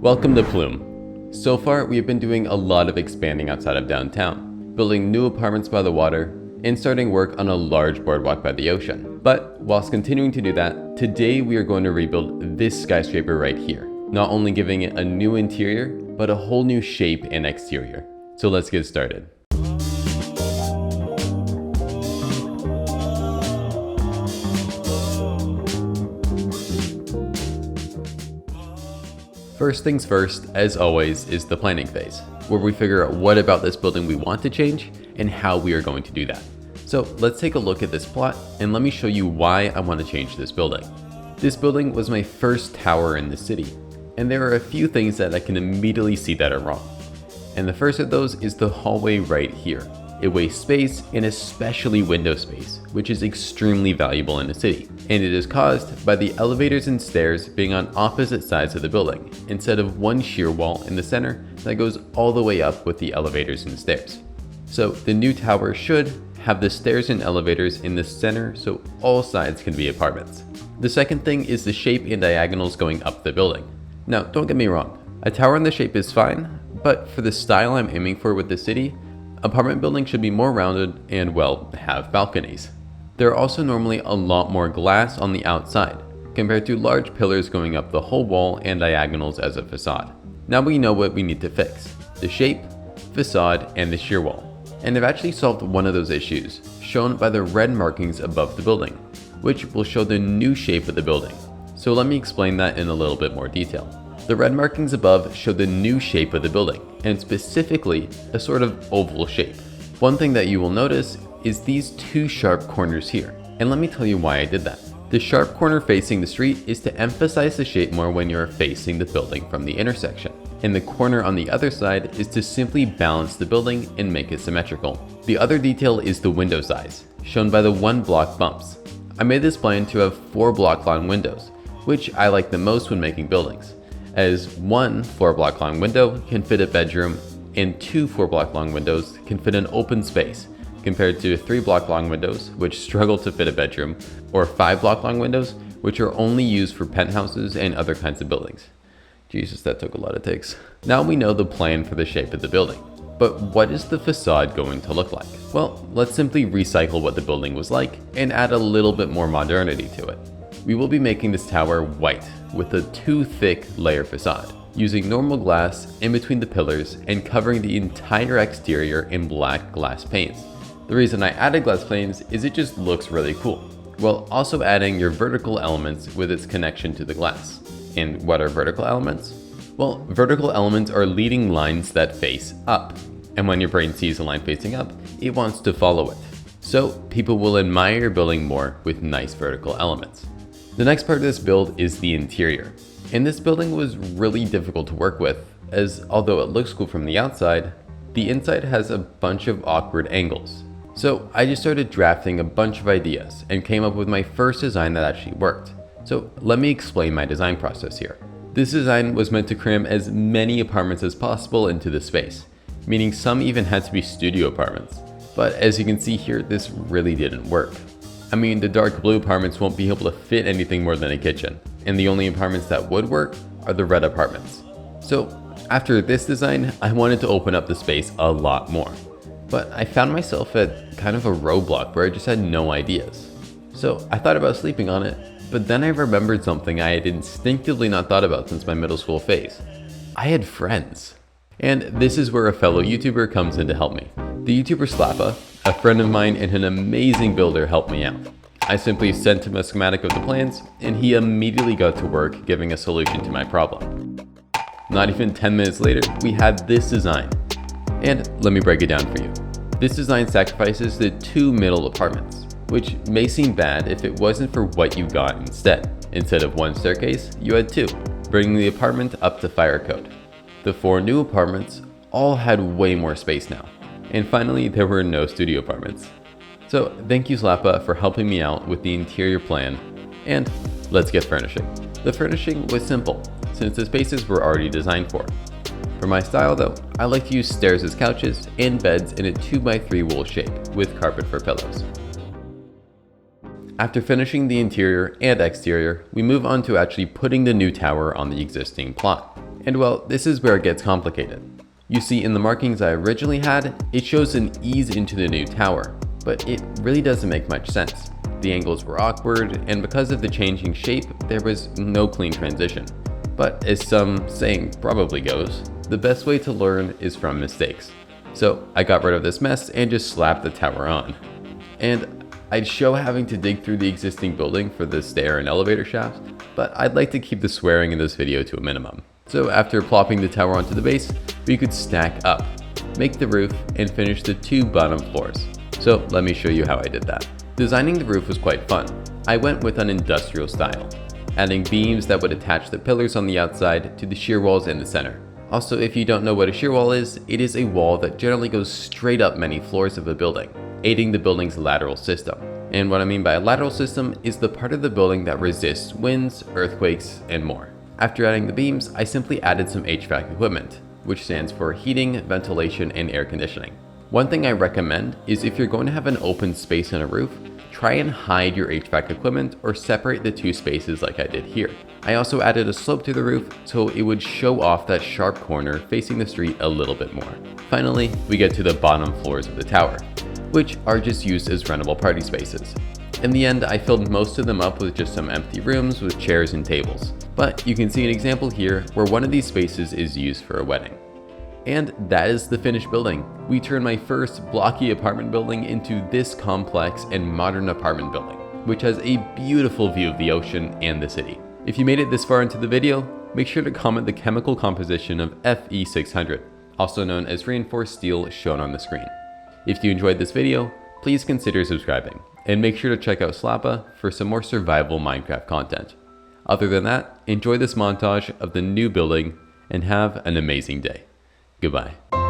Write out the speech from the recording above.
Welcome to Plume. So far, we have been doing a lot of expanding outside of downtown, building new apartments by the water, and starting work on a large boardwalk by the ocean. But whilst continuing to do that, today we are going to rebuild this skyscraper right here, not only giving it a new interior, but a whole new shape and exterior. So let's get started. First things first, as always, is the planning phase, where we figure out what about this building we want to change and how we are going to do that. So let's take a look at this plot and let me show you why I want to change this building. This building was my first tower in the city, and there are a few things that I can immediately see that are wrong. And the first of those is the hallway right here. It wastes space, and especially window space, which is extremely valuable in a city. And it is caused by the elevators and stairs being on opposite sides of the building, instead of one sheer wall in the center that goes all the way up with the elevators and stairs. So the new tower should have the stairs and elevators in the center so all sides can be apartments. The second thing is the shape and diagonals going up the building. Now, don't get me wrong, a tower in the shape is fine, but for the style I'm aiming for with the city, apartment buildings should be more rounded and, well, have balconies. There are also normally a lot more glass on the outside, compared to large pillars going up the whole wall and diagonals as a facade. Now we know what we need to fix: the shape, facade, and the shear wall. And I've actually solved one of those issues, shown by the red markings above the building, which will show the new shape of the building. So let me explain that in a little bit more detail. The red markings above show the new shape of the building, and specifically a sort of oval shape. One thing that you will notice is these two sharp corners here, and let me tell you why I did that. The sharp corner facing the street is to emphasize the shape more when you're facing the building from the intersection, and the corner on the other side is to simply balance the building and make it symmetrical. The other detail is the window size, shown by the 1 block bumps. I made this plan to have 4 block long windows, which I like the most when making buildings, as 1 4 block long window can fit a bedroom and 2 4 block long windows can fit an open space, compared to 3 block long windows which struggle to fit a bedroom, or 5 block long windows which are only used for penthouses and other kinds of buildings. Jesus, that took a lot of takes. Now we know the plan for the shape of the building, but what is the facade going to look like? Well, let's simply recycle what the building was like and add a little bit more modernity to it. We will be making this tower white with a 2 thick layer facade, using normal glass in between the pillars and covering the entire exterior in black glass panes. The reason I added glass panes is it just looks really cool, while also adding your vertical elements with its connection to the glass. And what are vertical elements? Well, vertical elements are leading lines that face up, and when your brain sees a line facing up, it wants to follow it. So people will admire your building more with nice vertical elements. The next part of this build is the interior, and this building was really difficult to work with, as although it looks cool from the outside, the inside has a bunch of awkward angles. So I just started drafting a bunch of ideas and came up with my first design that actually worked. So let me explain my design process here. This design was meant to cram as many apartments as possible into the space, meaning some even had to be studio apartments. But as you can see here, this really didn't work. I mean, the dark blue apartments won't be able to fit anything more than a kitchen, and the only apartments that would work are the red apartments. So after this design, I wanted to open up the space a lot more. But I found myself at kind of a roadblock where I just had no ideas. So I thought about sleeping on it, but then I remembered something I had instinctively not thought about since my middle school phase. I had friends. And this is where a fellow YouTuber comes in to help me. The YouTuber Slappa, a friend of mine and an amazing builder, helped me out. I simply sent him a schematic of the plans, and he immediately got to work giving a solution to my problem. Not even 10 minutes later, we had this design. And let me break it down for you. This design sacrifices the 2 middle apartments, which may seem bad if it wasn't for what you got instead. Instead of 1 staircase, you had 2, bringing the apartment up to fire code. The 4 new apartments all had way more space now. And finally, there were no studio apartments. So thank you Slappa for helping me out with the interior plan, and let's get furnishing. The furnishing was simple, since the spaces were already designed for. For my style though, I like to use stairs as couches and beds in a 2x3 wool shape with carpet for pillows. After finishing the interior and exterior, we move on to actually putting the new tower on the existing plot. And well, this is where it gets complicated. You see, in the markings I originally had, it shows an ease into the new tower, but it really doesn't make much sense. The angles were awkward, and because of the changing shape, there was no clean transition. But as some saying probably goes, the best way to learn is from mistakes. So I got rid of this mess and just slapped the tower on. And I'd show having to dig through the existing building for the stair and elevator shafts, but I'd like to keep the swearing in this video to a minimum. So after plopping the tower onto the base, we could stack up, make the roof, and finish the 2 bottom floors. So let me show you how I did that. Designing the roof was quite fun. I went with an industrial style, adding beams that would attach the pillars on the outside to the shear walls in the center. Also, if you don't know what a shear wall is, it is a wall that generally goes straight up many floors of a building, aiding the building's lateral system. And what I mean by a lateral system is the part of the building that resists winds, earthquakes, and more. After adding the beams, I simply added some HVAC equipment, which stands for heating, ventilation, and air conditioning. One thing I recommend is if you're going to have an open space on a roof, try and hide your HVAC equipment or separate the 2 spaces like I did here. I also added a slope to the roof so it would show off that sharp corner facing the street a little bit more. Finally, we get to the bottom floors of the tower, which are just used as rentable party spaces. In the end, I filled most of them up with just some empty rooms with chairs and tables. But you can see an example here where one of these spaces is used for a wedding. And that is the finished building. We turned my first blocky apartment building into this complex and modern apartment building, which has a beautiful view of the ocean and the city. If you made it this far into the video, make sure to comment the chemical composition of Fe600, also known as reinforced steel, shown on the screen. If you enjoyed this video, please consider subscribing, and make sure to check out Slappa for some more survival Minecraft content. Other than that, enjoy this montage of the new building and have an amazing day. Goodbye.